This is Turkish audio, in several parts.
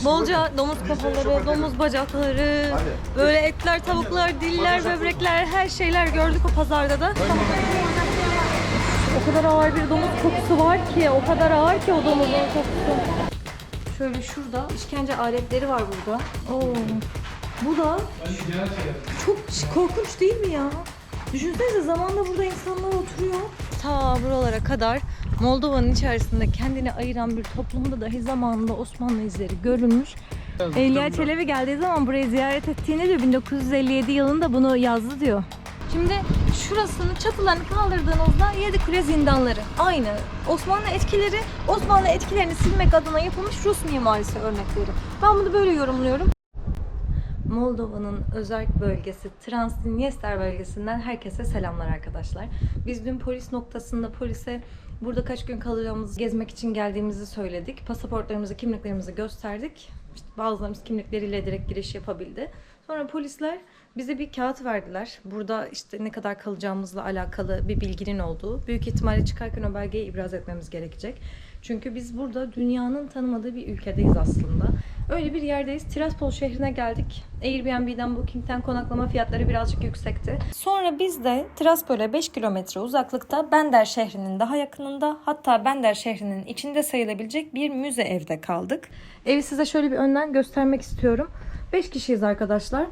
Bolca domuz kafaları, domuz bacakları, böyle etler, tavuklar, diller, böbrekler, her şeyler gördük o pazarda da. O kadar ağır bir domuz kokusu var ki, o kadar ağır ki o domuzun kokusu. Şöyle şurada işkence aletleri var burada. Oo. Bu da çok korkunç değil mi ya? Düşünsenize zamanla burada insanlar oturuyor. Ta buralara kadar Moldova'nın içerisinde kendini ayıran bir toplumda dahi zamanında Osmanlı izleri görülmüş. Evliya Çelebi geldiği zaman burayı ziyaret ettiğini diyor, 1957 yılında bunu yazdı diyor. Şimdi şurasının çatılarını kaldırdığınızda Yedikule zindanları. Aynı. Osmanlı etkilerini silmek adına yapılmış Rus mimarisi örnekleri. Ben bunu böyle yorumluyorum. Moldova'nın özerk bölgesi Transnistria bölgesinden herkese selamlar arkadaşlar. Biz dün polis noktasında polise burada kaç gün kalacağımızı, gezmek için geldiğimizi söyledik. Pasaportlarımızı, kimliklerimizi gösterdik. İşte bazılarımız kimlikleriyle direkt giriş yapabildi. Sonra polisler bize bir kağıt verdiler. Burada işte ne kadar kalacağımızla alakalı bir bilginin olduğu. Büyük ihtimalle çıkarken o belgeyi ibraz etmemiz gerekecek. Çünkü biz burada dünyanın tanımadığı bir ülkedeyiz aslında. Öyle bir yerdeyiz. Tiraspol şehrine geldik. Airbnb'den, Booking'ten konaklama fiyatları birazcık yüksekti. Sonra biz de Tiraspol'e 5 kilometre uzaklıkta Bender şehrinin daha yakınında, hatta Bender şehrinin içinde sayılabilecek bir müze evde kaldık. Evi size şöyle bir önden göstermek istiyorum. 5 kişiyiz arkadaşlar.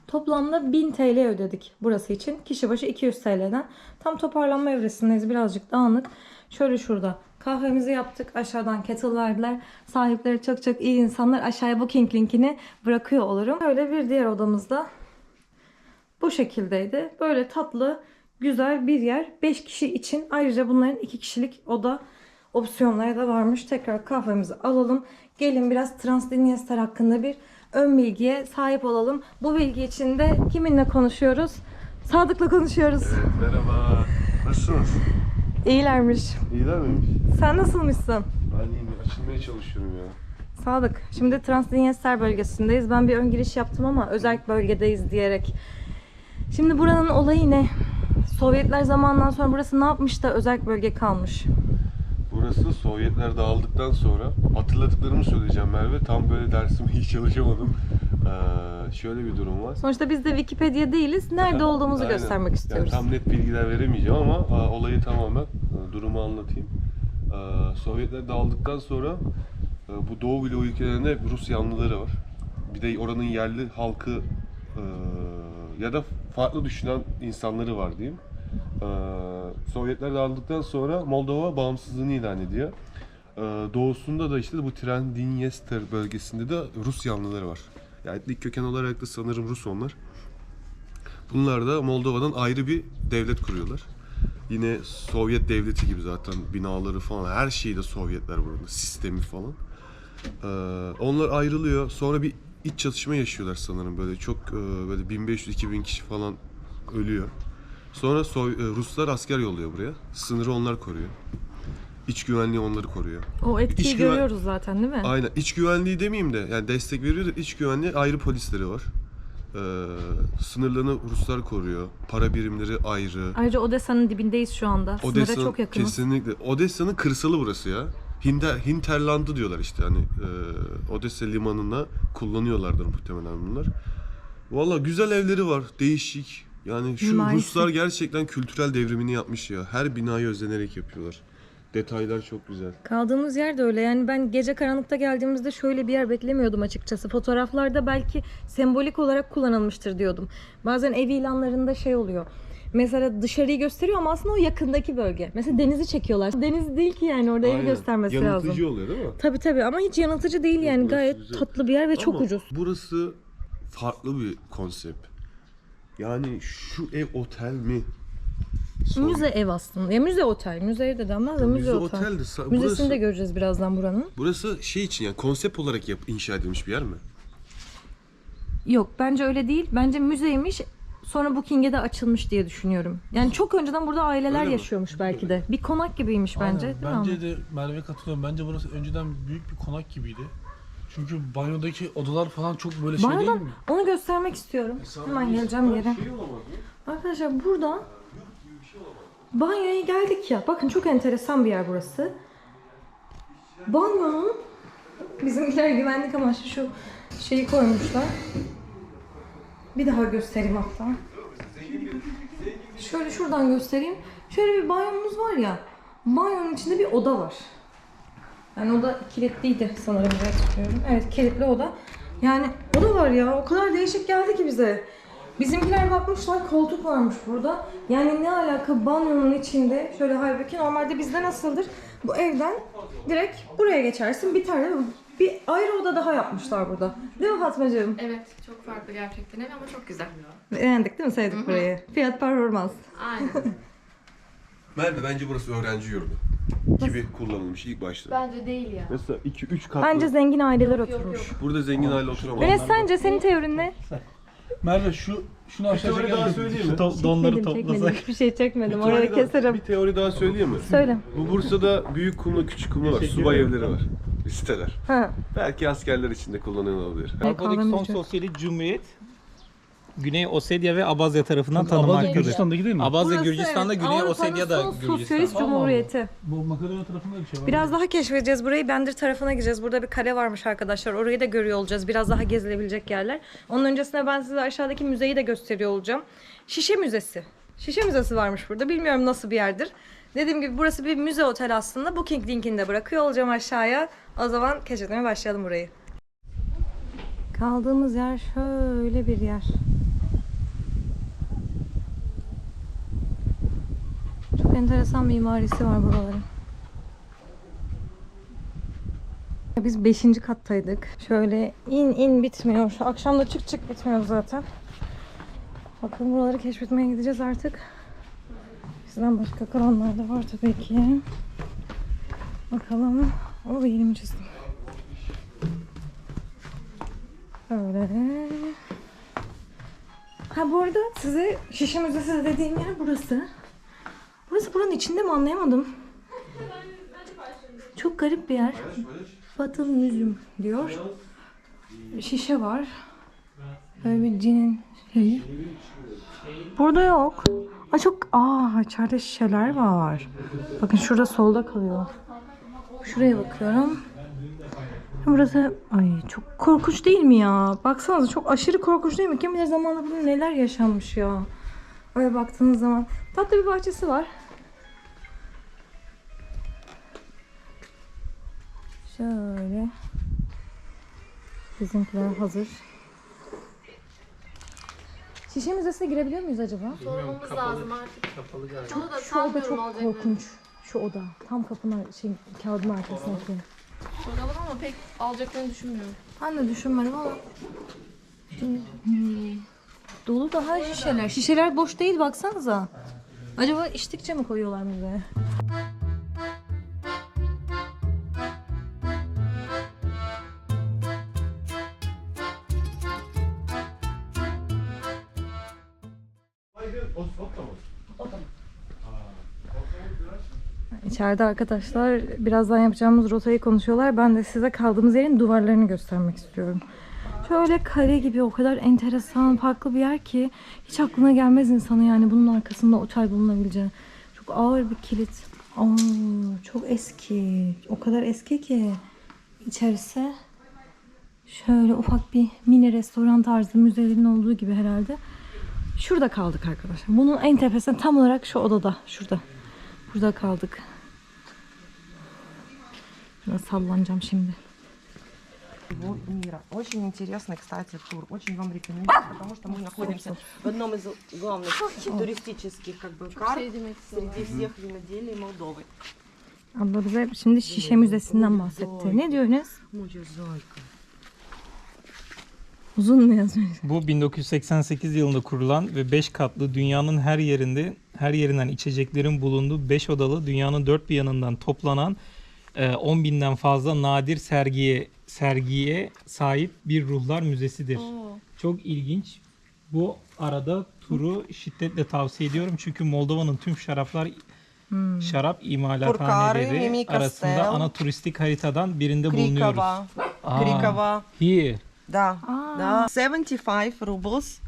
Toplamda 1000 TL ödedik burası için. Kişi başı 200 TL'den. Tam toparlanma evresindeyiz. Birazcık dağınık. Şöyle şurada kahvemizi yaptık. Aşağıdan kettle verdiler. Sahipleri çok çok iyi insanlar. Aşağıya booking linkini bırakıyor olurum. Böyle bir diğer odamızda bu şekildeydi. Böyle tatlı, güzel bir yer. 5 kişi için. Ayrıca bunların 2 kişilik oda opsiyonları da varmış. Tekrar kahvemizi alalım. Gelin biraz Transnistria hakkında bir ön bilgiye sahip olalım. Bu bilgi için de kiminle konuşuyoruz? Sadık'la konuşuyoruz. Evet, merhaba. Nasılsınız? İyilermiş. İyiler miymiş? Sen nasılmışsın? Ben iyiyim. Açılmaya çalışıyorum ya. Sadık, şimdi Transnistria bölgesindeyiz. Ben bir ön giriş yaptım ama özerk bölgedeyiz diyerek. Şimdi buranın olayı ne? Sovyetler zamanından sonra burası ne yapmış da özerk bölge kalmış? Burası Sovyetler dağıldıktan sonra hatırladıklarımı söyleyeceğim Merve. Tam böyle dersimi hiç çalışamadım. Şöyle bir durum var. Sonuçta biz de Wikipedia değiliz. Nerede olduğumuzu Aynen. göstermek istiyoruz. Yani tam net bilgiler veremeyeceğim ama olayı tamamen durumu anlatayım. Sovyetler dağıldıktan sonra bu Doğu bloğu ülkelerinde Rus yanlıları var. Bir de oranın yerli halkı ya da farklı düşünen insanları var diyeyim. Sovyetler dağıldıktan sonra Moldova bağımsızlığını ilan ediyor. Doğusunda da işte bu Transnistria bölgesinde de Rus yanlıları var. Yani etnik köken olarak da sanırım Rus onlar. Bunlar da Moldova'dan ayrı bir devlet kuruyorlar. Yine Sovyet devleti gibi zaten binaları falan, her şeyi de Sovyetler burada, sistemi falan. Onlar ayrılıyor. Sonra bir iç çatışma yaşıyorlar sanırım, böyle çok böyle 1500-2000 kişi falan ölüyor. Sonra Ruslar asker yolluyor buraya. Sınırı onlar koruyor. İç güvenliği onları koruyor. O etkiyi görüyoruz zaten değil mi? Aynen. İç güvenliği demeyeyim de, yani destek veriyor da iç güvenliği ayrı polisleri var. Sınırlarını Ruslar koruyor. Para birimleri ayrı. Ayrıca Odessa'nın dibindeyiz şu anda. Sınıra çok yakınız. Kesinlikle. Odessa'nın kırsalı burası ya. Hinterland'ı diyorlar işte, hani Odessa limanına kullanıyorlardır muhtemelen bunlar. Valla güzel evleri var. Değişik. Yani şu Mimarisi. Ruslar gerçekten kültürel devrimini yapmış ya. Her binayı özenerek yapıyorlar. Detaylar çok güzel. Kaldığımız yer de öyle. Yani ben gece karanlıkta geldiğimizde şöyle bir yer beklemiyordum açıkçası. Fotoğraflarda belki sembolik olarak kullanılmıştır diyordum. Bazen ev ilanlarında şey oluyor. Mesela dışarıyı gösteriyor ama aslında o yakındaki bölge. Mesela denizi çekiyorlar. Deniz değil ki yani, orada evi göstermesi lazım. Yanıltıcı oluyor değil mi? Tabii ama hiç yanıltıcı değil yani. Gayet güzel. tatlı bir yer ve çok Ama ucuz. burası farklı bir konsept. Yani şu ev otel mi? Müze ev aslında. Ya müze otel. Müze ev de denmez de müze otel. Otel de Müzesini burası, de göreceğiz birazdan buranın. burası şey için, yani konsept olarak inşa edilmiş bir yer mi? Yok, bence öyle değil. Bence müzeymiş. Sonra Booking'e de açılmış diye düşünüyorum. Yani çok önceden burada aileler Öyle mi? yaşıyormuş belki de. Bir konak gibiymiş bence. Aynen. Değil mi? Bence de Merve'ye katılıyorum. Bence burası önceden büyük bir konak gibiydi. Çünkü banyodaki odalar falan çok böyle şey değil Bana mi? onu göstermek istiyorum. Hemen geleceğim yere. Arkadaşlar burada banyoya geldik ya. Bakın çok enteresan bir yer burası. Banyonun Bizimkiler güvenlik amaçlı şu şeyi koymuşlar. Bir daha göstereyim hatta. Şöyle şuradan göstereyim. Şöyle bir banyomuz var ya. Banyonun içinde bir oda var. Yani oda kilitliydi sanırım, diye hatırlıyorum. Evet, kilitli oda. Yani oda var ya, o kadar değişik geldi ki bize. Bizimkiler bakmışlar, koltuk varmış burada. Yani ne alaka banyonun içinde, şöyle halbuki normalde bizde nasıldır? Bu evden direkt buraya geçersin, biter değil mi? Bir ayrı oda daha yapmışlar burada. Değil mi Fatmacığım? Evet, çok farklı gerçekten ev ama çok güzel. Beğendik değil mi? Sevdik burayı. Fiyat performans. Aynen. Merve, bence burası öğrenci yurdu gibi kullanılmış ilk başta. Bence değil ya. Mesela 2-3 katlı. Bence zengin aileler oturmuş. Burada zengin aile oturamaz. Enes, sence senin teorin ne? Merve şunu aşağı teori daha çekelim. söyleyeyim mi? Donları toplasak. Hiçbir şey çekmedim. Bir Orayı teori daha- keserim. Bir teori daha söyleyeyim mi? Söyle. Bu Bursa'da büyük kumlu, küçük kumlu var. Teşekkür Subay ederim. evleri var. Siteler. Ha. Belki askerler için de kullanılan olabilir. Avrupa'daki son Kavramı- sosyalist cumhuriyet Güney Ossetya ve Abazya tarafından Abazya tanınmaktadır. Gürcistan'daki değil mi? Abazya Burası, Gürcistan'da, evet, Güney Avrupa'nın Ossetya da son Gürcistan. Sosyalist Allah Allah. Cumhuriyeti. Bu Makedonya tarafında bir şey var. Biraz daha keşfedeceğiz burayı. Bendir tarafına gideceğiz. Burada bir kale varmış arkadaşlar. Orayı da görüyor olacağız. Biraz daha gezilebilecek yerler. Onun öncesinde ben size aşağıdaki müzeyi de gösteriyor olacağım. Şişe Müzesi. Şişe Müzesi varmış burada. Bilmiyorum nasıl bir yerdir. Dediğim gibi burası bir müze otel aslında. Booking linkini de bırakıyor olacağım aşağıya. O zaman keşfetmeye başlayalım burayı. Kaldığımız yer şöyle bir yer. Çok enteresan mimarisi var buraların. Biz 5. kattaydık. Şöyle in bitmiyor. Akşam da çık bitmiyor zaten. Bakalım, buraları keşfetmeye gideceğiz artık. Bizden başka kalanlar da var tabii ki. Bakalım. O elimi çizdim. Öyle. Ha, bu arada size Şişe Müzesi dediğim yer burası. Burası buranın içinde mi anlayamadım. Çok garip bir yer. Batıl Müzüm diyor. Şişe var. Böyle bir cinin şeyi. Burada yok. İçeride şişeler var. Bakın şurada solda kalıyor. Şuraya bakıyorum. Burası çok korkunç değil mi ya? Baksanıza, çok aşırı korkunç değil mi? Kim bilir zamanında burada neler yaşanmış ya. Öyle baktığınız zaman. Tatlı bir bahçesi var. Şöyle. Bizimkiler hazır. Şişe Müzesi'ne girebiliyor muyuz acaba? Sormamız lazım artık. Onu da Şu oda sanmıyorum çok olacak. korkunç. Şu oda. Tam kapının kağıdın arkasındaki. Soralım ama pek alacaklarını düşünmüyorum. Ben de düşünmedim ama. Dolu daha şişeler. Şişeler boş değil, baksanıza. Acaba içtikçe mi koyuyorlar müzeye? İçeride arkadaşlar birazdan yapacağımız rotayı konuşuyorlar. Ben de size kaldığımız yerin duvarlarını göstermek istiyorum. Şöyle kare gibi, o kadar enteresan, farklı bir yer ki hiç aklına gelmez insanın, yani bunun arkasında otel bulunabileceği. Çok ağır bir kilit. Çok eski. O kadar eski ki içerisi. Şöyle ufak bir mini restoran tarzı, müzelerin olduğu gibi herhalde. Şurada kaldık arkadaşlar. Bunun en tepesinde, tam olarak şu odada. Şurada. Burada kaldık. Şurada sallanacağım şimdi. Всего мира. Очень интересный, кстати, тур. Очень вам рекомендую, потому что мы находимся в одном из главных туристических карт среди всех виноделий Молдовы. Abla bize şimdi Şişe Müzesi'nden bahsetti. Ne diyor Enes? Moja zayka. Uzun mu yazmış? Bu 1988 yılında kurulan ve 5 katlı, dünyanın her yerinden içeceklerin bulunduğu 5 odalı, dünyanın dört bir yanından toplanan 10 binden fazla nadir sergiye sahip bir ruhlar müzesidir. Çok ilginç. Bu arada turu şiddetle tavsiye ediyorum çünkü Moldova'nın tüm şarap imalathaneleri Mimika arasında Stel, ana turistik haritadan birinde bulunuyoruz. Крикова. Крикова. Here. Да, да. 75 rubles.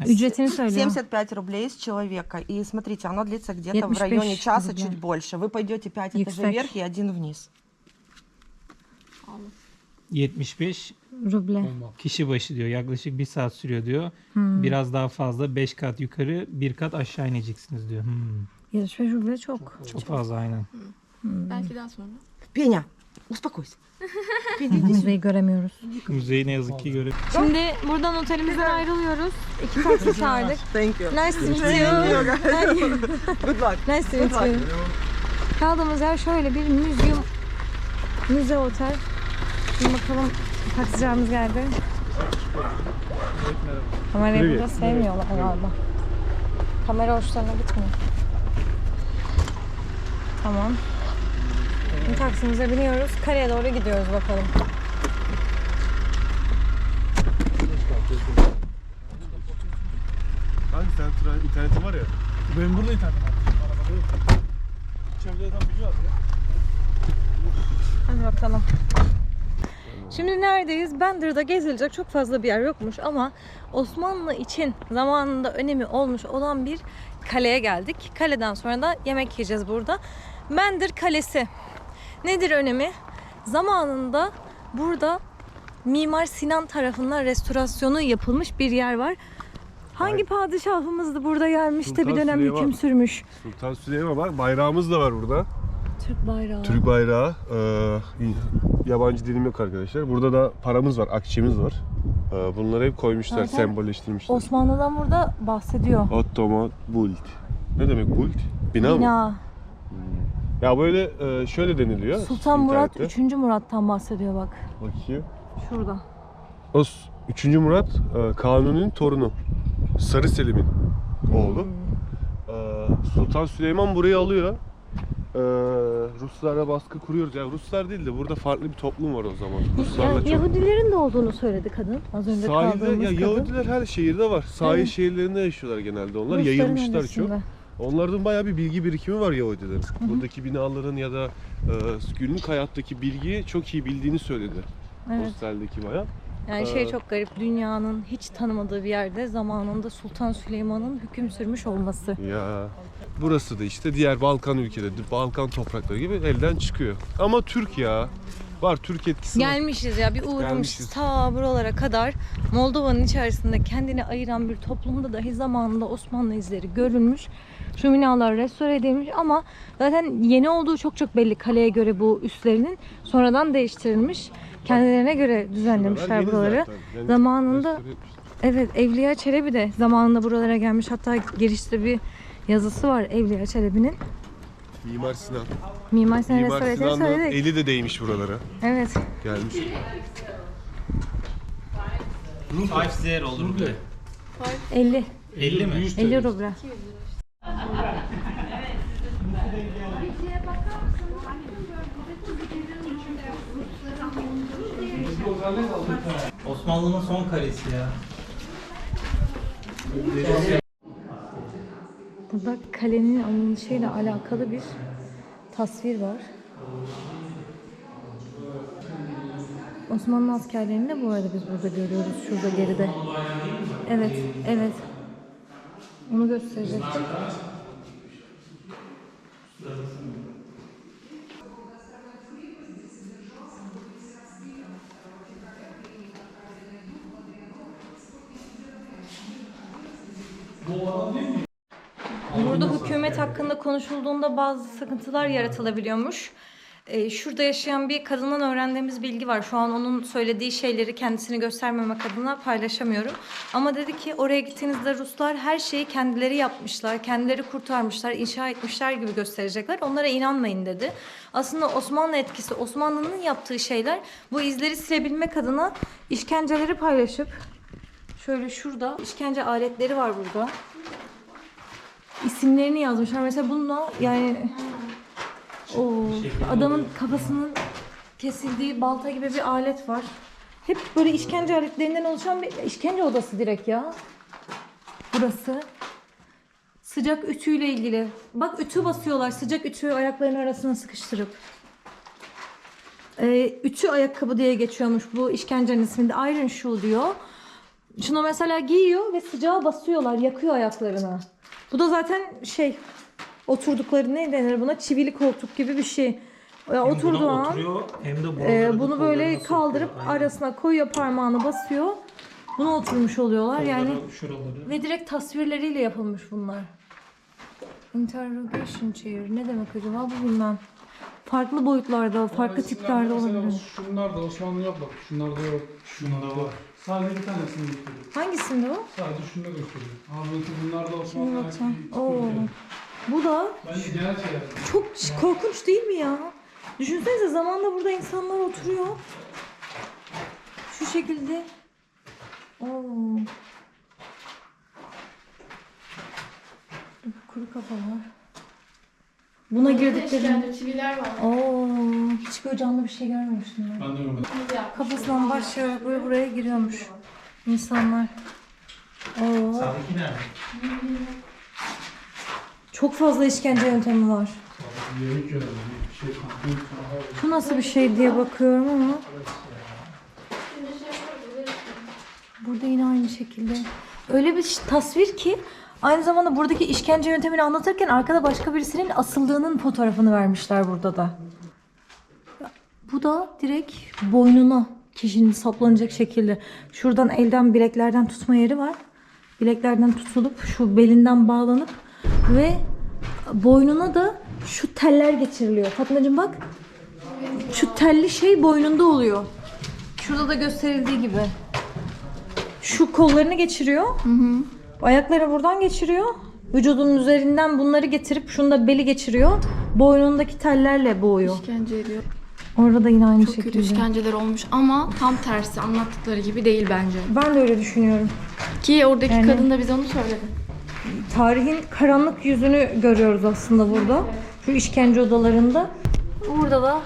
Ücretini söylüyor. 75 рублей с человека. И смотрите, оно длится где-то в 75 районе часа, рубля. чуть больше. Вы пойдете 5 этажей Yüksek. вверх и один вниз. 75 Ruble. kişi başı diyor. Yaklaşık 1 saat sürüyor diyor. Biraz daha fazla 5 kat yukarı 1 kat aşağı ineceksiniz diyor. 75 ruble çok. Çok fazla aynen. Belki daha sonra. Пеня, uspokойся. Пеня, иди сюда. Müzeyi göremiyoruz. Müzeyi ne yazık ki göre. Şimdi buradan otelimizden ayrılıyoruz. 2 taksi çağırdık. Thank you. Nice to meet you. Good luck. Nice to meet you. Kaldığımız yer şöyle bir müze otel. Şimdi bakalım taksicilerimiz geldi. Kamerayı burada sevmiyorlar galiba. Kamera hoşlarına gitmiyor. Tamam. Şimdi taksimize biniyoruz. Kaleye doğru gidiyoruz bakalım. Hangi sen interneti var ya? Benim burada internetim var. Arabada yok. İçeride adam biliyor abi ya. Hadi bakalım. Şimdi neredeyiz? Bandır'da gezilecek çok fazla bir yer yokmuş ama Osmanlı için zamanında önemi olmuş olan bir kaleye geldik. Kaleden sonra da yemek yiyeceğiz burada. Bandır Kalesi. Nedir önemi? Zamanında burada Mimar Sinan tarafından restorasyonu yapılmış bir yer var. Hangi padişahımızdı burada gelmiş de bir Sultan dönem Süleyman. hüküm sürmüş? Sultan Süleyman var. Bayrağımız da var burada. Türk bayrağı. Türk bayrağı. Yabancı dilim yok arkadaşlar. Burada da paramız var, akçemiz var. Bunları hep koymuşlar, Zaten sembolleştirmişler. Osmanlı'dan burada bahsediyor. Ottoman Bult. Ne demek Bult? Bina mı? Bina. Ya böyle şöyle deniliyor. Sultan Murat internette. 3. Murat'tan bahsediyor bak. Bakayım. Şurada. O 3. Murat Kanuni'nin torunu. Sarı Selim'in oğlu. Sultan Süleyman burayı alıyor. Ruslara baskı kuruyoruz. Yani Ruslar değil de burada farklı bir toplum var o zaman. Ruslarla çok. Yahudilerin de olduğunu söyledi kadın. Az önce Sahilde kaldığımız ya kadın. Yahudiler her şehirde var. Sahil Evet. şehirlerinde yaşıyorlar genelde onlar. Rusların Yayılmışlar öncesinde. çok. Onlardan bayağı bir bilgi birikimi var Yahudilerin. Buradaki binaların ya da günlük hayattaki bilgiyi çok iyi bildiğini söyledi. Evet. Hosteldeki bayan. Yani çok garip. Dünyanın hiç tanımadığı bir yerde zamanında Sultan Süleyman'ın hüküm sürmüş olması. Ya burası da işte diğer Balkan ülkeleri, Balkan toprakları gibi elden çıkıyor. Ama Türk ya. Var Türk etkisi var. Gelmişiz ya bir uğramışız Gelmişiz. ta buralara kadar. Moldova'nın içerisinde kendini ayıran bir toplumda dahi zamanında Osmanlı izleri görülmüş. Şu binalar restore edilmiş ama zaten yeni olduğu çok belli kaleye göre bu üslerinin. Sonradan değiştirilmiş. Kendilerine göre düzenlemişler Yeni buraları. zaten. Yani Zamanında restore etmişler. evet Evliya Çelebi de zamanında buralara gelmiş. Hatta girişte bir yazısı var Evliya Çelebi'nin. Mimar Sinan. Mimar Sinan Mimar restore ettiğini Sinan'ın söyledik. eli de değmiş buralara. Evet. Gelmiş. Kaç zer olur bile? 50. 50 mi? 50 ruble. Osmanlı'nın son kalesi ya. Burada kalenin alınışıyla alakalı bir tasvir var. Osmanlı askerlerini de bu arada biz burada görüyoruz. Şurada geride. Evet, evet. Onu gösterecektim. Burada hükümet hakkında konuşulduğunda bazı sıkıntılar yaratılabiliyormuş. Şurada yaşayan bir kadından öğrendiğimiz bilgi var. Şu an onun söylediği şeyleri kendisini göstermemek adına paylaşamıyorum. Ama dedi ki oraya gittiğinizde Ruslar her şeyi kendileri yapmışlar, kendileri kurtarmışlar, inşa etmişler gibi gösterecekler. Onlara inanmayın dedi. Aslında Osmanlı etkisi, Osmanlı'nın yaptığı şeyler bu izleri silebilmek adına işkenceleri paylaşıp şöyle şurada işkence aletleri var burada. İsimlerini yazmışlar. Mesela bununla yani o adamın kafasının kesildiği balta gibi bir alet var. Hep böyle işkence aletlerinden oluşan bir işkence odası direkt ya. Burası. Sıcak ütüyle ilgili. Bak ütü basıyorlar. Sıcak ütüyü ayaklarının arasına sıkıştırıp. Ütü ayakkabı diye geçiyormuş bu işkencenin isminde. Iron shoe diyor. Şunu mesela giyiyor ve sıcağa basıyorlar. Yakıyor ayaklarına. Bu da zaten oturdukları ne denir buna? Çivili koltuk gibi bir şey. Oturduğu buna an oturuyor, hem de buraları da bunu böyle kollarına kaldırıp sokuyor. Aynen. arasına koyuyor, parmağını basıyor. Buna oturmuş oluyorlar yani. Kolları, şuraları. Ve direkt tasvirleriyle yapılmış bunlar. Interrogation chair ne demek acaba bu bilmem. Farklı boyutlarda, farklı tiplerde Mesela olabilir. şunlar da Osmanlı yok bak. Şunlar da yok. Şunda var. Sadece bir tanesini gösteriyor. Hangisinde o? Sadece şunda gösteriyor. Ama bunlar da Şimdi Osmanlı bakacağım. bir Oo. Bu da Bence genel şeyler. çok korkunç değil mi ya? Düşünsenize zamanla burada insanlar oturuyor. Şu şekilde. Oo. Kuru kafalar. Buna girdiklerim. İşkence çiviler var. Oo, hiç böyle canlı bir şey görmemiştim ben. Ben de görmedim. Kafasından başlıyor buraya giriyormuş insanlar. Oo. Sağdaki nerede? Çok fazla işkence yöntemi var. Bir yemek yiyorlar. Bir şey kanka. Bu nasıl bir şey diye bakıyorum ama burada yine aynı şekilde. Öyle bir tasvir ki aynı zamanda buradaki işkence yöntemini anlatırken arkada başka birisinin asıldığının fotoğrafını vermişler burada da. Bu da direkt boynuna kişinin saplanacak şekilde. Şuradan elden bileklerden tutma yeri var. Bileklerden tutulup şu belinden bağlanıp ve boynuna da şu teller geçiriliyor. Fatmacığım bak. Şu telli şey boynunda oluyor. Şurada da gösterildiği gibi. Şu kollarını geçiriyor. Ayakları buradan geçiriyor. Vücudunun üzerinden bunları getirip şunu da beli geçiriyor. Boynundaki tellerle boğuyor. İşkence ediyor. Orada da yine aynı Çok kötü şekilde. işkenceler olmuş ama tam tersi anlattıkları gibi değil bence. Ben de öyle düşünüyorum. Ki oradaki Yani- kadın da bize onu söyledi. Tarihin karanlık yüzünü görüyoruz aslında burada. Şu işkence odalarında. Burada da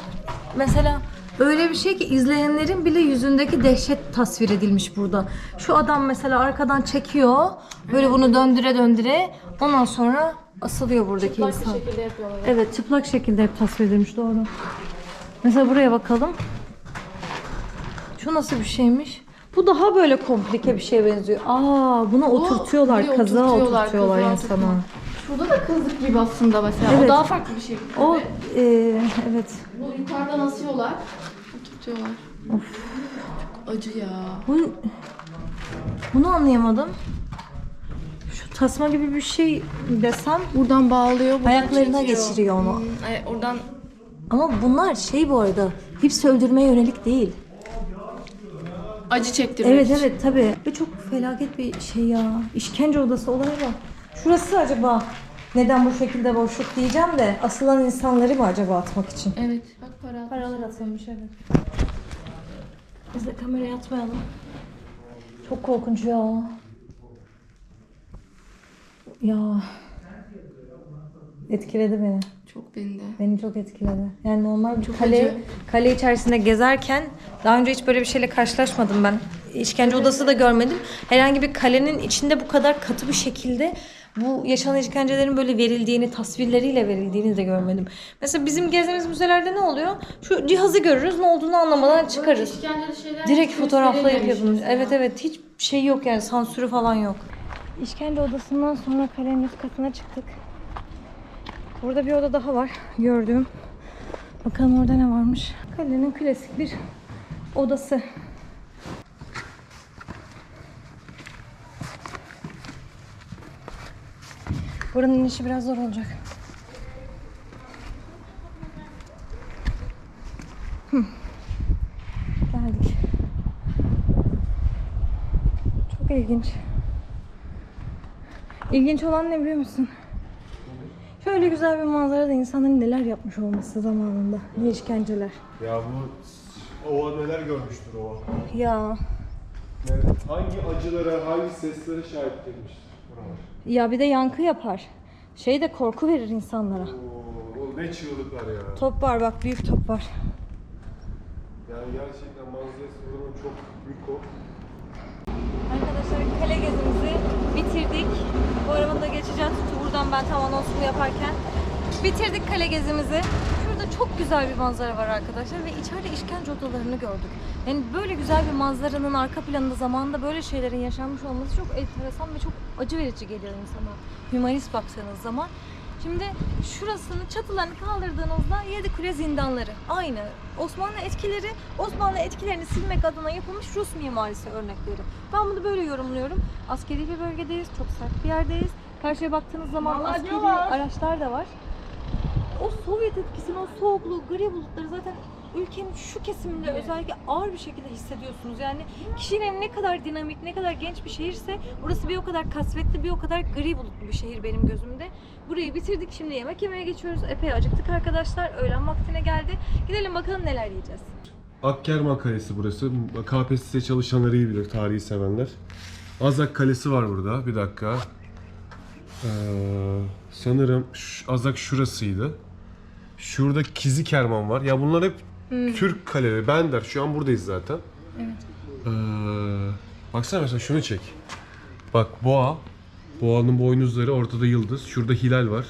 mesela öyle bir şey ki izleyenlerin bile yüzündeki dehşet tasvir edilmiş burada. Şu adam mesela arkadan çekiyor. Böyle bunu döndüre döndüre. Ondan sonra asılıyor buradaki insan. şekilde yapıyorlar. Evet, çıplak şekilde hep tasvir edilmiş, doğru. Mesela buraya bakalım. Şu nasıl bir şeymiş? Bu daha böyle komplike bir şeye benziyor. Aa, buna oturtuyorlar, buraya kazığa oturtuyorlar, oturtuyorlar kazığa insana. oturtma. Şurada da kızlık gibi aslında mesela. Evet. O daha farklı bir şey. O evet. Bu yukarıdan asıyorlar. Oturtuyorlar. Çok acı ya. Bunu anlayamadım. Şu tasma gibi bir şey desem Buradan bağlıyor. buradan ayaklarına çekiyor. geçiriyor onu. Oradan Ama bunlar şey bu arada hepsi öldürmeye yönelik değil. acı çektirmek Evet için. evet tabii. Ve çok felaket bir şey ya. İşkence odası olaya bak. Şurası acaba neden bu şekilde boşluk diyeceğim de asılan insanları mı acaba atmak için? Evet. Bak para. Paralar atılmış evet. Biz de kameraya atmayalım. Çok korkunç ya. Ya. Etkiledi beni. Çok beni de. Beni çok etkiledi. Yani normal bir Çok kale, acı. kale içerisinde gezerken daha önce hiç böyle bir şeyle karşılaşmadım ben. İşkence odası da görmedim. Herhangi bir kalenin içinde bu kadar katı bir şekilde bu yaşanan işkencelerin böyle verildiğini, tasvirleriyle verildiğini de görmedim. Mesela bizim gezdiğimiz müzelerde ne oluyor? Şu cihazı görürüz, ne olduğunu anlamadan çıkarız. İşkenceli şeyler Direkt hiç fotoğraflayıp gösterilmemiş yapılmış. mesela. Evet evet, hiç şey yok yani, sansürü falan yok. İşkence odasından sonra kalenin üst katına çıktık. Burada bir oda daha var gördüğüm. Bakalım orada ne varmış. Kalenin klasik bir odası. Buranın inişi biraz zor olacak. Geldik. Çok ilginç. İlginç olan ne biliyor musun? Şöyle güzel bir manzarada insanların neler yapmış olması zamanında. Ne işkenceler. Ya bu ova neler görmüştür ova. Ya. Yani hangi acılara, hangi seslere şahit gelmiştir buralar. Ya bir de yankı yapar. Şey de korku verir insanlara. Oo, ne çığlıklar ya. Top var bak, büyük top var. Yani gerçekten manzarası buranın çok büyük o. Arkadaşlar kale gezimizi bitirdik. Bu arada da geçeceğiz. Buradan ben tam anonsunu yaparken. Bitirdik kale gezimizi. Şurada çok güzel bir manzara var arkadaşlar ve içeride işkence odalarını gördük. Yani böyle güzel bir manzaranın arka planında zamanında böyle şeylerin yaşanmış olması çok enteresan ve çok acı verici geliyor insana. Hümanist baktığınız zaman. Şimdi şurasını, çatılarını kaldırdığınızda Yedikule zindanları. Aynı. Osmanlı etkilerini silmek adına yapılmış Rus mimarisi örnekleri. Ben bunu böyle yorumluyorum. Askeri bir bölgedeyiz, çok sert bir yerdeyiz. Karşıya baktığınız zaman askeri araçlar da var. O Sovyet etkisini, o soğukluğu, gri bulutları zaten ülkenin şu kesiminde özellikle ağır bir şekilde hissediyorsunuz. Yani kişinin ne kadar dinamik, ne kadar genç bir şehirse burası bir o kadar kasvetli, bir o kadar gri bulutlu bir şehir benim gözümde. Burayı bitirdik, şimdi yemek yemeye geçiyoruz. Epey acıktık arkadaşlar. Öğlen vaktine geldi. Gidelim bakalım neler yiyeceğiz. Akkerman Kalesi burası. KPSS çalışanları iyi bilir, tarihi sevenler. Azak Kalesi var burada. Bir dakika. Sanırım Azak şurasıydı. Şurada Kizikerman var. Ya bunlar hep Türk kaleleri. Bender. Şu an buradayız zaten. Evet. Baksana mesela şunu çek. Bak boğa. Boğanın boynuzları, ortada yıldız. Şurada hilal var.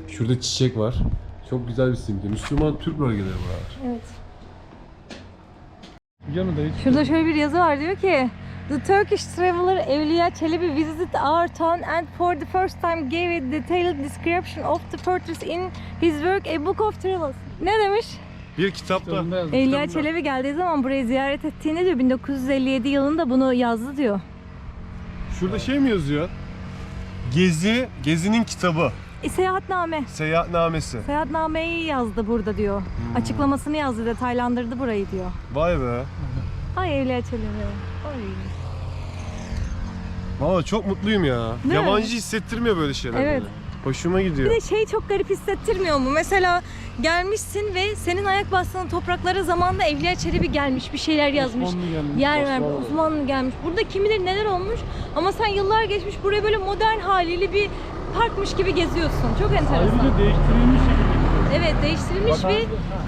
Şurada çiçek var. Çok güzel bir simge. Müslüman Türk bölgeleri buralar. Evet. Yanında hiç Şurada şöyle bir yazı var, diyor ki The Turkish traveler Evliya Çelebi visited our town and for the first time gave a detailed description of the fortress in his work A Book of Travels. Ne demiş? Bir kitapta. yanında yazmış. Evliya Çelebi geldiği zaman burayı ziyaret ettiğinde diyor 1957 yılında bunu yazdı diyor. Şurada şey mi yazıyor? Gezi'nin kitabı. Seyahatname. Seyahatnamesi. Seyahatnameyi yazdı burada diyor. Açıklamasını yazdı, detaylandırdı burayı diyor. Vay be. Ay Evliya Çelebi. Ay. Valla çok mutluyum ya. Değil mi? Yabancı hissettirmiyor böyle şeyler. Evet. bana. Hoşuma gidiyor. Bir de şey çok garip hissettirmiyor mu? Mesela gelmişsin ve senin ayak bastığın topraklara zamanında Evliya Çelebi gelmiş, bir şeyler yazmış. Osmanlı gelmiş. Yer vermiş, Osmanlı gelmiş. Burada kim bilir neler olmuş ama sen yıllar geçmiş buraya böyle modern haliyle bir parkmış gibi geziyorsun. Çok enteresan. Ayrıca değiştirilmiş şekilde. Evet, değiştirilmiş Bak, ve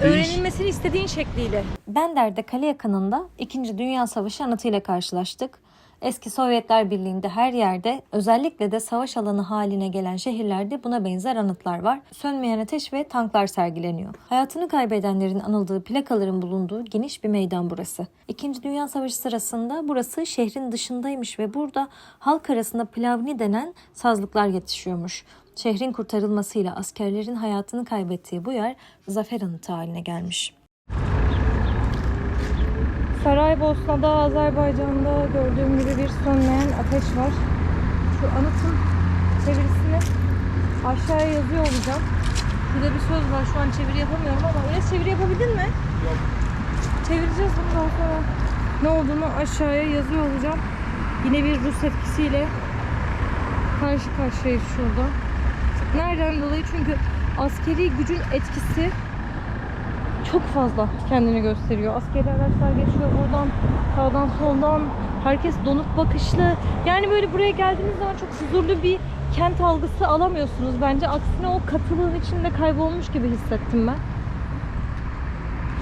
öğrenilmesini istediğin şekliyle. Bender'de kale yakınında 2. Dünya Savaşı anıtıyla karşılaştık. Eski Sovyetler Birliği'nde her yerde, özellikle de savaş alanı haline gelen şehirlerde buna benzer anıtlar var. Sönmeyen ateş ve tanklar sergileniyor. Hayatını kaybedenlerin anıldığı plakaların bulunduğu geniş bir meydan burası. 2. Dünya Savaşı sırasında burası şehrin dışındaymış ve burada halk arasında plavni denen sazlıklar yetişiyormuş. Şehrin kurtarılmasıyla askerlerin hayatını kaybettiği bu yer zafer anıtı haline gelmiş. Saraybosna'da, Azerbaycan'da gördüğüm gibi bir sönmeyen ateş var. Şu anıtın çevirisini aşağıya yazıyor olacağım. Şurada bir söz var, şu an çeviri yapamıyorum ama Enes çeviri yapabildin mi? Yok. Çevireceğiz bunu daha sonra. Ne olduğunu aşağıya yazıyor olacağım. Yine bir Rus etkisiyle karşı karşıyayız şurada. Nereden dolayı? Çünkü askeri gücün etkisi çok fazla kendini gösteriyor. Askeri araçlar geçiyor buradan, sağdan soldan. Herkes donuk bakışlı. Yani böyle buraya geldiğiniz zaman çok huzurlu bir kent algısı alamıyorsunuz bence. Aksine o katılığın içinde kaybolmuş gibi hissettim ben.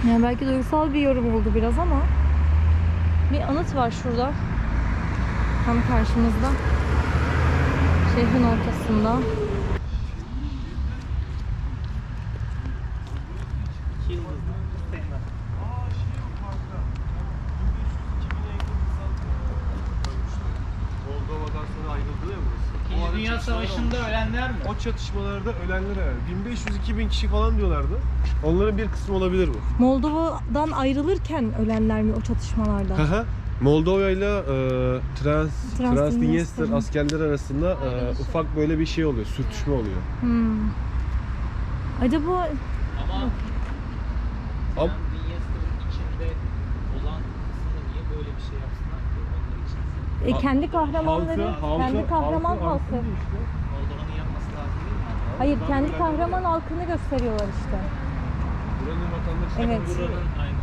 Yani belki duygusal bir yorum oldu biraz ama bir anıt var şurada. Tam karşımızda. Şehrin ortasında. Moldova'dan sonra ayrıldı ya burası. İkinci Dünya Savaşı'nda ölenler mi? O çatışmalarda ölenler yani 1500-2000 kişi falan diyorlardı. Onların bir kısmı olabilir bu. Moldova'dan ayrılırken ölenler mi o çatışmalarda? Hı. Moldova ile Transnistria. Transnistria askerleri arasında ufak böyle bir şey oluyor, sürtüşme oluyor. Acaba Ama Am- Dinyester'ın içinde olan kısmı niye böyle bir şey yapsınlar ki onlar için? kendi kahramanları, kendi kahraman halkı. Moldova'nın yapması lazım değil mi? Hayır, kendi kahraman halkını gösteriyorlar işte. Buranın vatandaşı. Evet. Buranın aynı.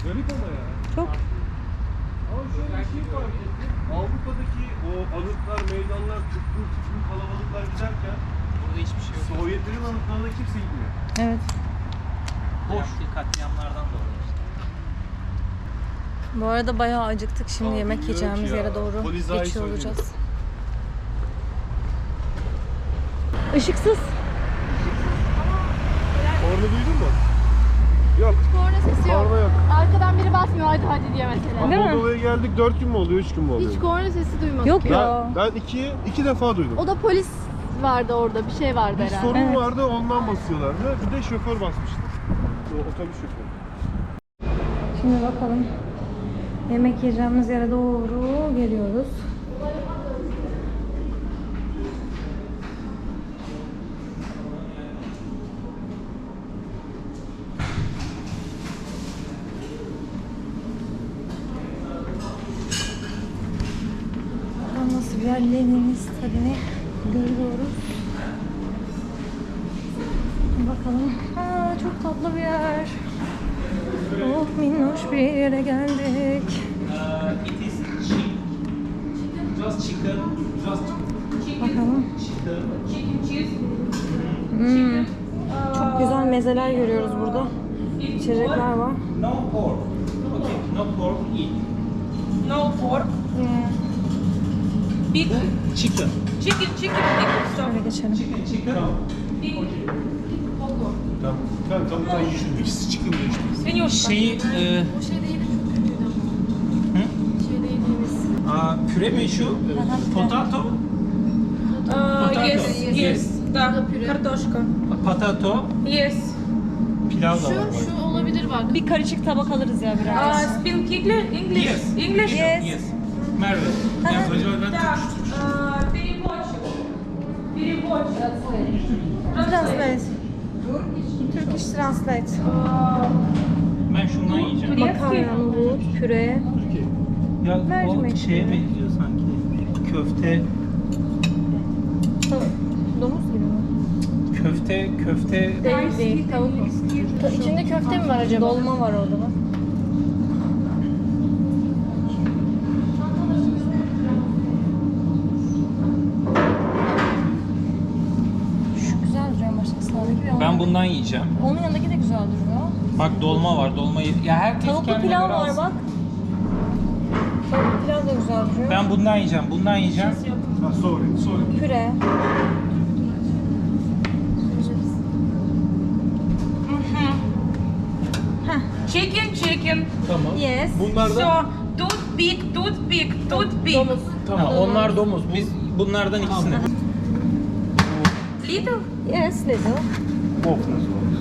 Garip ama ya. Çok. Ama şöyle bir şey var. Avrupa'daki o anıtlar, meydanlar, tıklım kalabalıklar giderken Burada hiçbir şey yok. Sovyetlerin anıtlarına kimse gitmiyor. Evet. Boş. Katliamlardan dolayı işte. Bu arada bayağı acıktık. Şimdi Aa, yemek bilmiyorum yiyeceğimiz ki ya. yere doğru Polizayı geçiyor söyleyeyim. olacağız. Işıksız. Orada duydun mu? Yok. Korna sesi yok. Korna yok. Arkadan biri basmıyor hadi hadi diye mesela. Değil mi? Moldova'ya geldik 4 gün mü oluyor, 3 gün mü oluyor? Hiç korna sesi duymadık. Yok ya. ya. Ben iki defa duydum. O da polis vardı orada. Bir şey vardı Bir herhalde. sorun vardı, ondan basıyorlardı. Bir de şoför basmıştı. O otobüs şoförü. Şimdi bakalım. Yemek yiyeceğimiz yere doğru geliyoruz. Bakalım nasıl bir yer, Lenin'in stadini görüyoruz. Bakalım. Aa, çok tatlı bir yer. Oh, minnoş bir yere geldik. It is cheap. Just chicken. Just Bakalım. chicken. Çok güzel mezeler görüyoruz burada. İçecekler var. No pork. Okay, no pork eat. No pork. Big Chicken. chicken, big. Şöyle geçelim. Chicken. Tamam, tam İkisi çıkın işte. Свинюшка. Şeyi püre mi şu? Potato? Yes. Да, картошка. Potato. Yes. Pilav da var. Şu olabilir bak. Bir karışık tabak alırız ya biraz. Spin kikli, English. Yes. English. Yes. Merve. Так, переводчик. Translate. Turkish Translate. Ben şundan yiyeceğim. Makarna, nohut, püre. Ya Mercimek. o şeye benziyor sanki. Köfte. Domuz gibi mi? Köfte. Değil, tavuk o. İçinde köfte mi var acaba? Dolma var orada bak. Şu güzel duruyor başta sağdaki ve Ben bundan yiyeceğim. onun yanındaki de güzel duruyor. Bak dolma var. Dolmayı. Ya herkes Tavuklu kendine pilav göre var alsın. bak. Tavuklu pilav da güzel duruyor. Ben bundan yiyeceğim. Bundan yiyeceğim. sorry. Püre. Chicken. Tamam. Yes. Все. Тут big. Tamam. Onlar domuz. Biz bunlardan ikisini. Little. Yes, little. Of nasıl olmuş?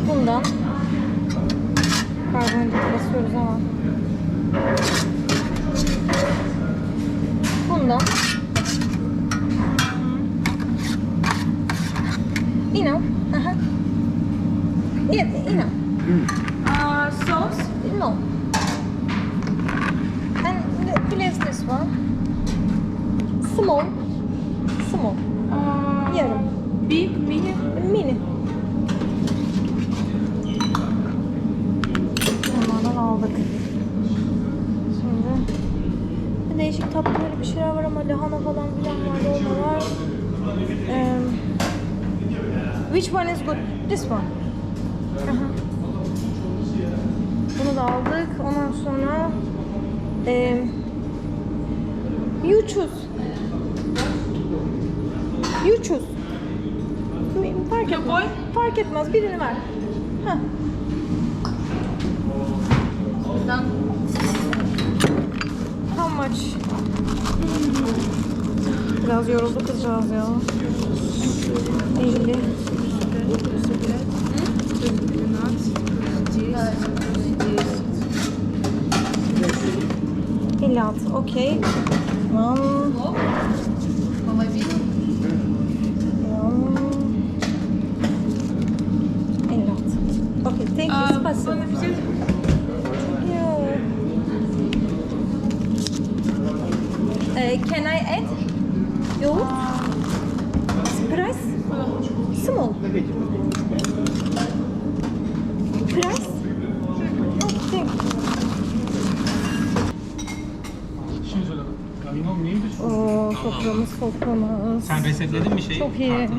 Bundan karbonhidrat basıyoruz ama bundan enough. Aha. Yeah, enough. Sauce. No. And place this one. Small. Yarım. Big, mini. Mini. Onlardan aldık. Şimdi değişik tatlıları bir şeyler var ama lahana falan filan var, dolma var. Which one is good? This one. Aha. Bunu da aldık. Ondan sonra you choose. Fark etmez. Fark etmez. Birini ver. Heh. How much? Biraz yoruldu kızcağız ya. 50. $56. Okey. Tamam. Okay, thank you. Спасибо. Can I add? Yoğurt? Price? Small. Price? Oh, thank you. Şimdi söyle. Ya inan neydi? Oo, soframız. Sen resetledin mi şeyi? Çok iyi.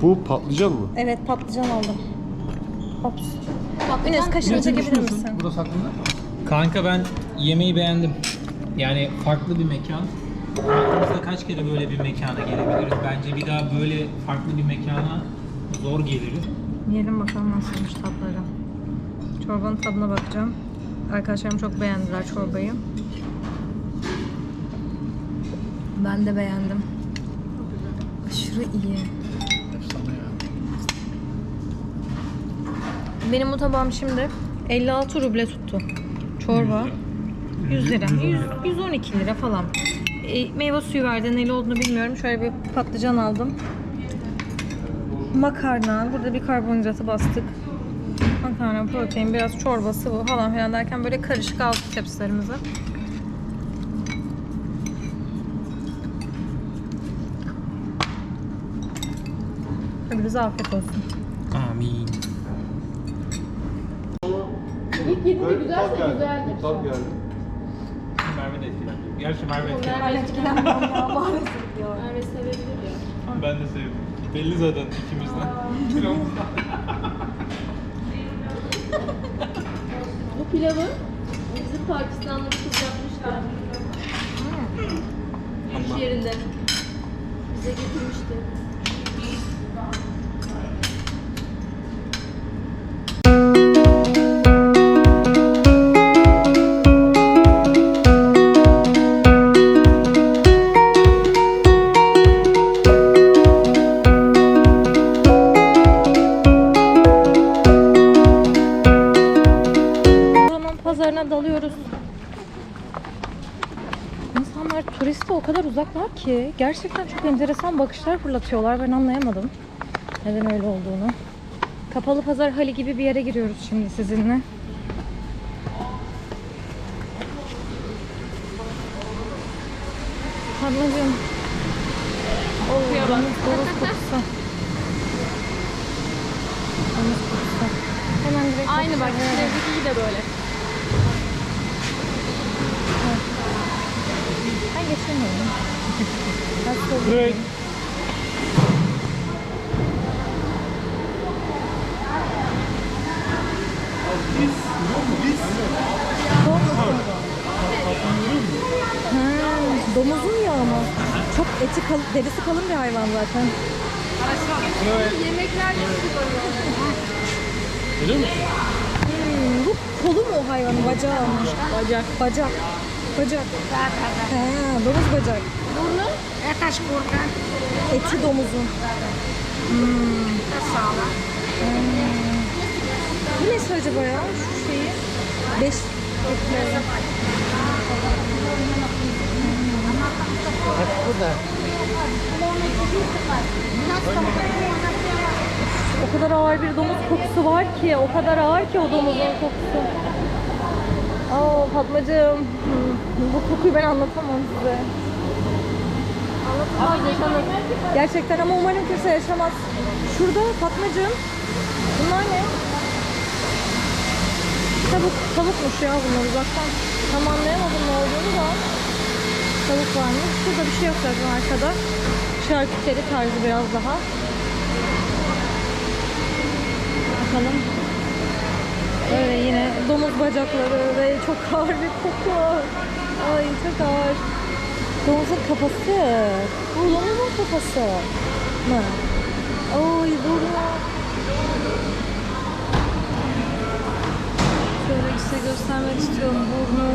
Bu patlıcan mı? Evet, patlıcan aldım. Hops. Enes kaşını çekebilir misin? Burası hakkında. Kanka ben yemeği beğendim. Yani farklı bir mekan. Hayatımızda kaç kere böyle bir mekana gelebiliriz? Bence bir daha böyle farklı bir mekana zor geliriz. Yiyelim bakalım nasılmış tatları. Çorbanın tadına bakacağım. Arkadaşlarım çok beğendiler çorbayı. Ben de beğendim. Aşırı iyi. Efsane ya. Benim bu tabağım şimdi 56 ruble tuttu. Çorba 100 lira. 112 lira falan. Meyve suyu verdi. Neli olduğunu bilmiyorum. Şöyle bir patlıcan aldım. Makarna. Burada bir karbonhidratı bastık. Makarna, protein, biraz çorba, sıvı falan filan derken böyle karışık aldık tepsilerimize. Hepinize afiyet olsun. Amin. İlk yediğinde güzelse güzeldir. Tat geldi. Merve de etkilendi. Gerçi Merve etkilendi. Merve sevebilir ya. Ben de sevdim. Belli zaten ikimizden. Bu pilavı bizim Pakistanlı bir kız yapmıştı. İş yerinde. Bize getirmişti. Buranın pazarına dalıyoruz. İnsanlar turiste o kadar uzaklar ki gerçekten çok enteresan bakışlar fırlatıyorlar. Ben anlayamadım neden öyle olduğunu. Kapalı Pazar Hali gibi bir yere giriyoruz şimdi sizinle. Ablacığım. Domuz kokusu. Domuz kokusu. Hemen direkt Aynı bak. bakacağım. Şilezdeki de böyle. Ben geçemiyorum. Hasta oluyorum. Domuzun yağı mı? Çok eti derisi kalın bir hayvan zaten. Yemeklerde kullanıyorlar. Biliyor musun? Bu kolu mu o hayvanın? Bacağı mı? Bacak. Bacak. Bacak. Domuz bacak. Burnu? Eti domuzun. Bu nesi acaba ya? Şu şeyi. 5 etleri. O kadar ağır bir domuz kokusu var ki, o kadar ağır ki o domuzun kokusu. Aa Fatmacığım, bu kokuyu ben anlatamam size. Anlatamam, yaşamaz. Gerçekten ama umarım kimse yaşamaz. Şurada Fatmacığım, bunlar ne? Tavukmuş ya bunlar uzaktan. Tam anlayamadım ne olduğunu da. Tavuk varmış. Şurada bir şey yok zaten arkada. Şarküteri tarzı biraz daha. Bakalım. Böyle yine domuz bacakları ve çok ağır bir koku. Ay çok ağır. Domuzun kafası. Bu domuzun kafası mı? Ay burnu. Şöyle işte göstermek istiyorum burnu.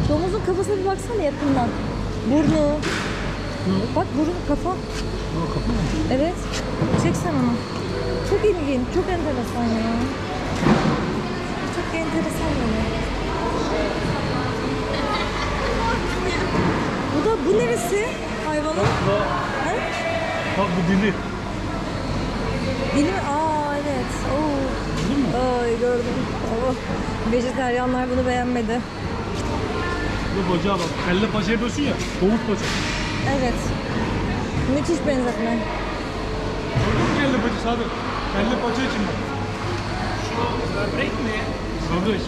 Domuzun kafasına bir baksana yakından. Burnu. Bak burun kafa. Kafa mı? Evet. Çeksen onu. Çok ilginç, çok enteresan ya. Çok enteresan böyle. Bu neresi hayvanın? Ha? Bak bu dili. Dili mi? Aa evet. Oo. Ay gördüm. Oh. Vejetaryenler bunu beğenmedi. Bu bacağa bak. Kelle paça yapıyorsun ya. Domuz paça. Evet. Müthiş benzetme. Kelle paça Sadık. Kelle paça için bak. Böbrek mi? Böbrek.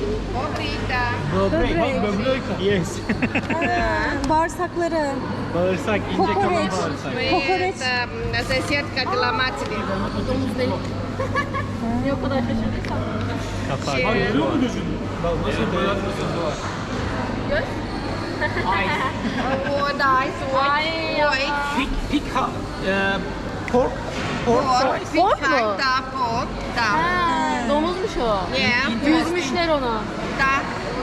Böbrek. Bak böbrek. Yes. Bağırsakları. Bağırsak, ince kalan Kokoreç. bağırsak. Kokoreç. Засетка деломатери. Domuz değil. Ne o kadar şaşırdıysam. Kafa. Bak görüyor musun gözünü? Bak nasıl böyle gözü var. Göz? Ой, да, ой. Pig pork Порк, fries. пикай, да, порк, да. Ha, domuzmuş o. Yüzmüşler onu.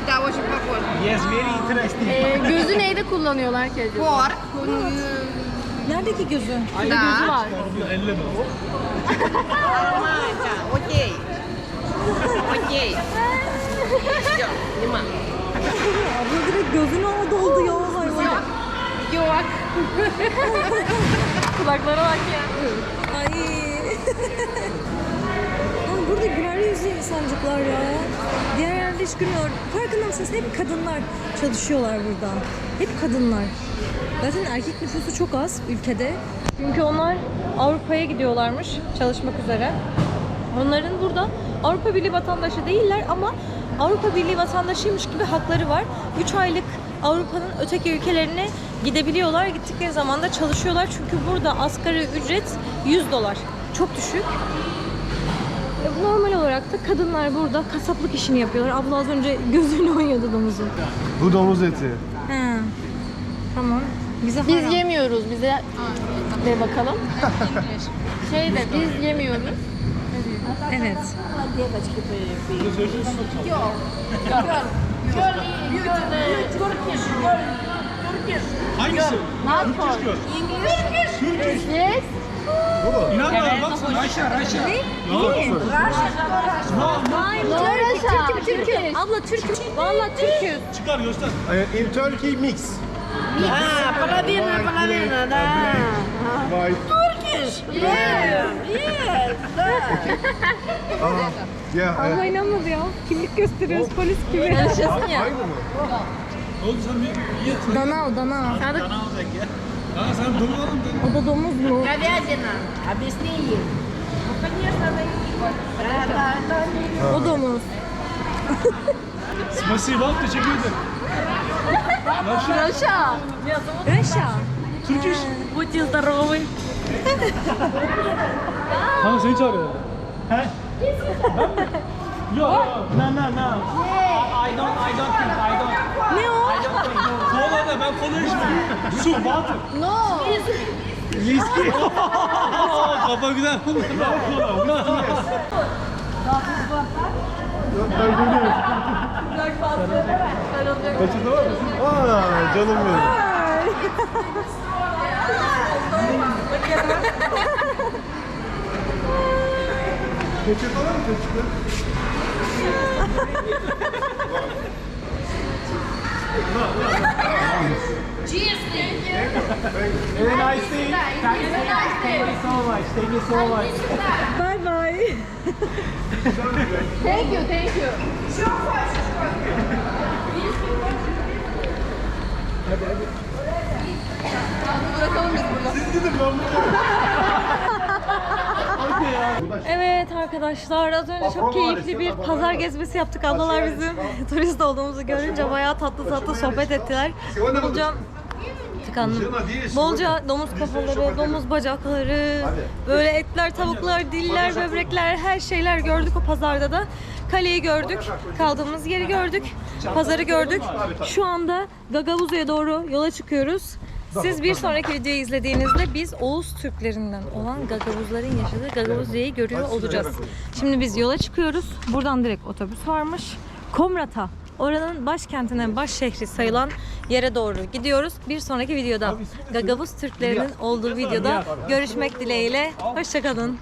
Да, очень похоже. Yes, very interesting. Gözü neyde kullanıyorlar herkes? Порк. Neredeki gözü? Gözü var. Elleme. Нормально. Окей. Окей. Все, снимай. Abla direkt gözünü aldı oldu ya hayvan. Yok. Kulaklara bak ya. Ay. Lan burada güler yüzlü insancıklar ya. Diğer yerde hiç gülmüyor. Farkında mısınız? Hep kadınlar çalışıyorlar burada. Hep kadınlar. Zaten erkek nüfusu çok az ülkede. Çünkü onlar Avrupa'ya gidiyorlarmış çalışmak üzere. Onların burada Avrupa Birliği vatandaşı değiller ama Avrupa Birliği vatandaşıymış gibi hakları var. 3 aylık Avrupa'nın öteki ülkelerine gidebiliyorlar. Gittikleri zaman da çalışıyorlar. Çünkü burada asgari ücret $100. Çok düşük. Normal olarak da kadınlar burada kasaplık işini yapıyorlar. Abla az önce gözünü oynuyordu domuzun. Bu domuz eti. He. Tamam. Bize Biz haram. yemiyoruz. Bize de bakalım. Biz yemiyoruz. Evet. Hangisi? Not for. English. Yes. İnanmıyorum bak sen. Russia. No Russia. Türk'üm. Abla Türk'üm. Vallahi Türk'üm. Çıkar göster. In Turkey mix. Половина, да. Abla inanmadı ya. Kimlik gösteriyoruz polis gibi. Yaşasın ya. Oğlum sen bir ye. Dana o dana. Ha sen domuz alın dedin. O da domuz mu? Говядина. Объясни ей. Ну, конечно, да и O domuz. Spasiba, teşekkür ederim. Russia. Reşa. Türk iş. Будьте здоровы. Kanka seni çağırıyor. He? Ben mi? Yok. No. I don't think. Ne o? Kola da ben kola içmiyorum. Su, water. No. Viski. Kafa güzel. Peçete var mı? Aa, canım benim. Peçete var mı peçete? Very nice thing. Thank you so much. Bye bye. Thank you. Bırakalım biz burada. Evet arkadaşlar az önce çok keyifli bir pazar gezmesi yaptık. Ablalar bizim turist olduğumuzu görünce bayağı tatlı sohbet ettiler. Bolca tıkandım. Bolca domuz kafaları, domuz bacakları, böyle etler, tavuklar, diller, böbrekler, her şeyler gördük o pazarda da. Kaleyi gördük, kaldığımız yeri gördük, pazarı gördük. Şu anda Gagavuzya'ya doğru yola çıkıyoruz. Siz bir sonraki videoyu izlediğinizde biz Oğuz Türklerinden olan Gagavuzların yaşadığı Gagavuzya'yı görüyor olacağız. Şimdi biz yola çıkıyoruz. Buradan direkt otobüs varmış. Komrat'a, oranın başkentinin baş şehri sayılan yere doğru gidiyoruz. Bir sonraki videoda Gagavuz Türklerinin olduğu videoda görüşmek dileğiyle. Hoşça kalın.